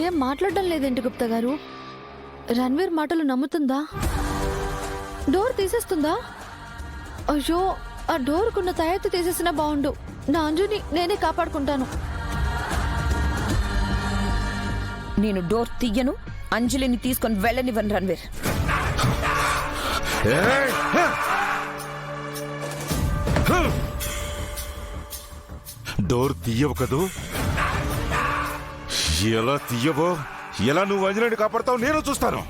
ఏం మాట్లాడడం లేదేంటి గుప్తా గారు? రణ్వీర్ మాటలు నమ్ముతుందా? డోర్ తీసేస్తుందా? అయ్యో, ఆ డోర్కున్న తయారు తీసేసినా బాగుండు. నా అంజుని నేనే కాపాడుకుంటాను. నేను డోర్ తీయను, అంజలిని తీసుకొని వెళ్ళనివ్వను రణ్వీర్. డోర్ తీయవు కదూ? ఎలా తీయవో, ఎలా నువ్వు అంజలిని కాపాడతావు నేను చూస్తాను.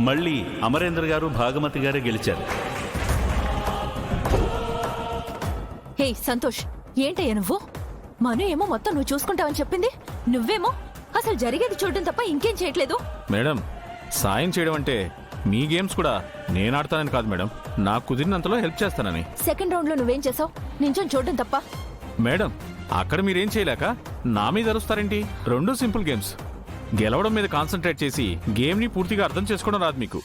మళ్ళీ అమరేంద్ర గారు భాగమతి గారే గెలిచారు. హే సంతోష్, ఏంటయ్యా నువ్వు? మను ఏమో మొత్తం నువ్వు చూసుకుంటావని చెప్పింది, నువ్వేమో అసలు జరిగేది చూడడం తప్ప ఇంకేం చేయట్లేదు. మేడం, సాయం చేయడం అంటే మీ గేమ్స్ కూడా నేను ఆడతానని కాదు మేడం, నాకు కుదిరినంతలో హెల్ప్ చేస్తానని. సెకండ్ రౌండ్ లో నువ్వేం చేసావు? నించొని చూడడం తప్ప. మేడం, అక్కడ మీరేం చేయలేక నా మీద అరుస్తారేంటి? రెండు సింపుల్ గేమ్స్. గెలవడం మీద కాన్సన్ట్రేట్ చేసి గేమ్ని పూర్తిగా అర్థం చేసుకోవడం రాదు మీకు.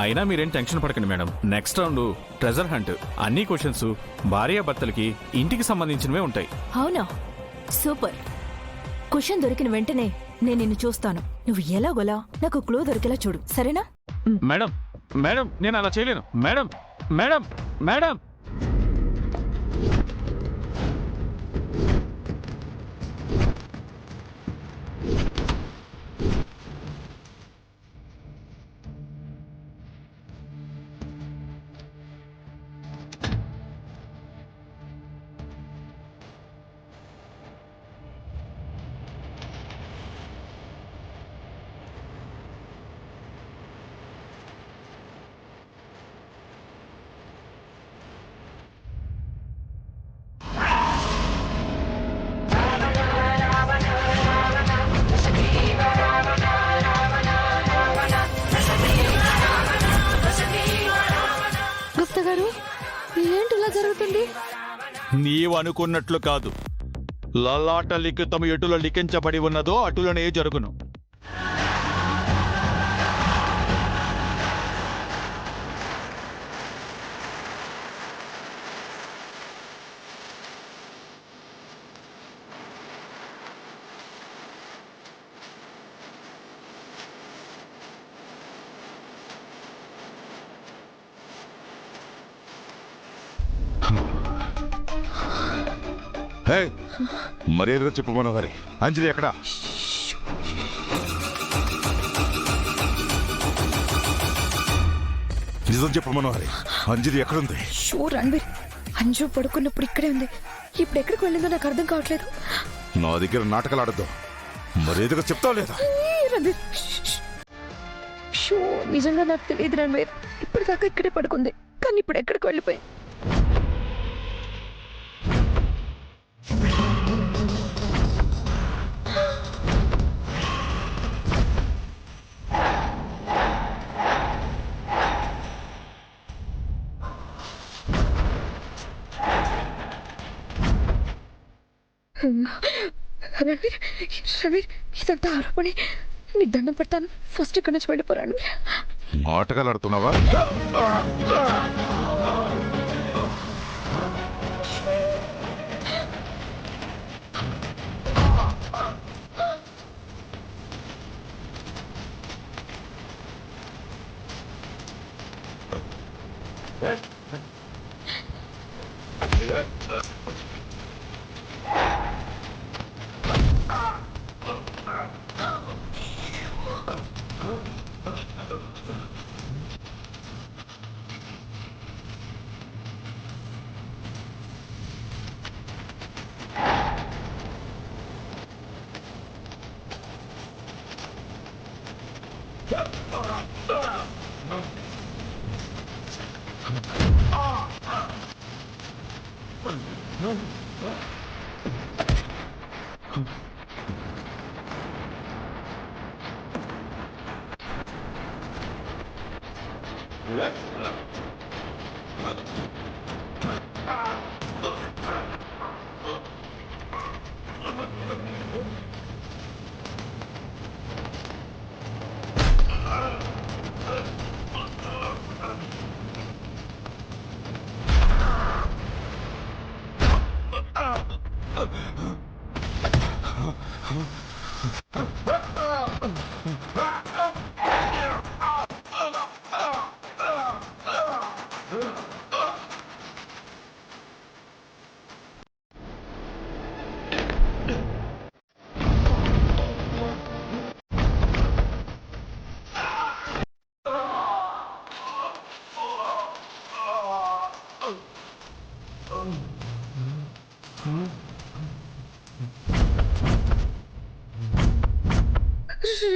అయినా మీరేం టెన్షన్ పడకండి madam. Next round treasure hunt. అన్ని క్వశ్చన్స్ భార్యాభర్తలకి ఇంటికి సంబంధించినవే ఉంటాయి. అవునా? సూపర్. క్వశ్చన్ దొరికిన వెంటనే నేను నిన్ను చూస్తాను. నువ్వు ఎలాగోలా నాకు క్లూ దొరికేలా చూడు, సరేనా? మేడం, మేడం, నేను అలా చేయలేను. Madam, madam, madam. గుప్తా గారు, ఏంటి ఇలా జరుగుతుంది? నీవు అనుకున్నట్లు కాదు. లలాట లిఖితం ఎటుల లిఖించబడి ఉన్నదో అటులనే జరుగును. మర్యాదగా చెప్పు మనోహరి, అంజలి ఎక్కడా? నిజం చెప్పు మనోహరి, అంజలి ఎక్కడుంది? షో రణ్వీర్, అంజు పడుకున్నప్పుడు ఇక్కడే ఉంది. ఇప్పుడు ఎక్కడికి వెళ్ళిందో నాకు అర్థం కావట్లేదు. నా దగ్గర నాటకాలు ఆడద్దు, మర్యాదగా చెప్తావు లేదా? రణ్వీర్, షో నిజంగా నాకు తెలియదు రణ్వీర్. ఇప్పటిదాకా ఇక్కడే పడుకుంది, కానీ ఇప్పుడు ఎక్కడికి వెళ్ళిపోయి. రణ్వీర్, రణ్వీర్, ఇదంతా ఆరోపణి. నీకు దండం పెడతాను, ఫస్ట్ ఇక్కడ నుంచి వెళ్ళిపోరాను. నాటకాలు ఆడుతున్నావా?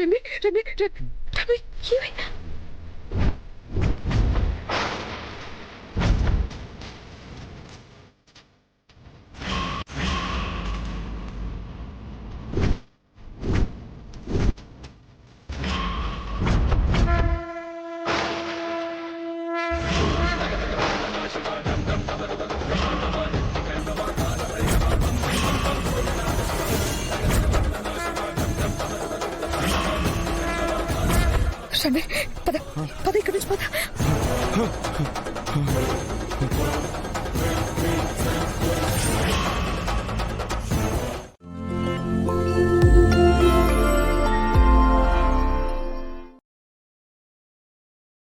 రవి రవి రవి రవి ఏమై రవి పద పద ఇక్కడి నుంచి పద